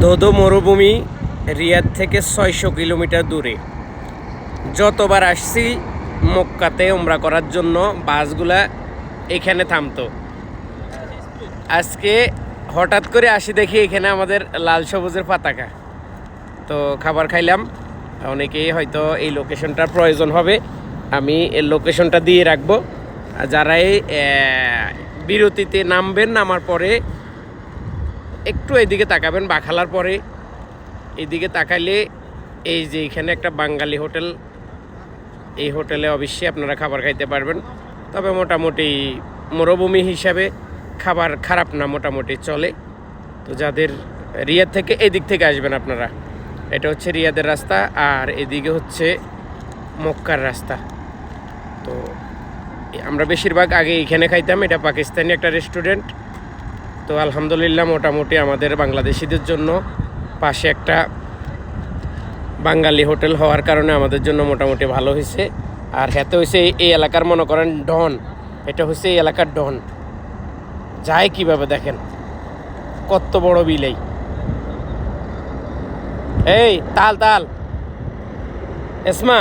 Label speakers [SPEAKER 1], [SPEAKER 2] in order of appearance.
[SPEAKER 1] ধোধো মরুভূমি রিয়াদ থেকে 600 কিলোমিটার দূরে। যতবার আসছি মক্কাতে উমরা করার জন্য বাসগুলা এখানে থামতো। আজকে হঠাৎ করে আসি দেখি এখানে আমাদের লাল সবুজের পতাকা। তো খাবার খাইলাম। অনেকেই হয়তো এই লোকেশনটার প্রয়োজন হবে, আমি এই লোকেশনটা দিয়ে রাখবো। যারাই বিরতিতে নামবেন, নামার পরে একটু এইদিকে তাকাবেন, বাখালার পরে এইদিকে তাকাইলে এই যে এখানে একটা বাঙালি হোটেল, এই হোটেলে অবশ্যই আপনারা খাবার খাইতে পারবেন। তবে মোটামুটি মরুভূমি হিসাবে খাবার খারাপ না, মোটামুটি চলে। তো যাদের রিয়াদ থেকে এদিক থেকে আসবেন আপনারা, এটা হচ্ছে রিয়াদের রাস্তা, আর এদিকে হচ্ছে মক্কার রাস্তা। তো আমরা বেশিরভাগ আগে এখানে খাইতাম, এটা পাকিস্তানি একটা রেস্টুরেন্ট। তো আলহামদুলিল্লাহ মোটামুটি আমাদের বাংলাদেশিদের জন্য পাশে একটা বাঙালি হোটেল হওয়ার কারণে আমাদের জন্য মোটামুটি ভালো হয়েছে। আর হ্যাঁ, হয়েছে এই এলাকার মনে করেন ডন, এটা হচ্ছে এই এলাকার ডন। যায় কিভাবে দেখেন, কত বড় বিলেই। এই তাল তাল এসমা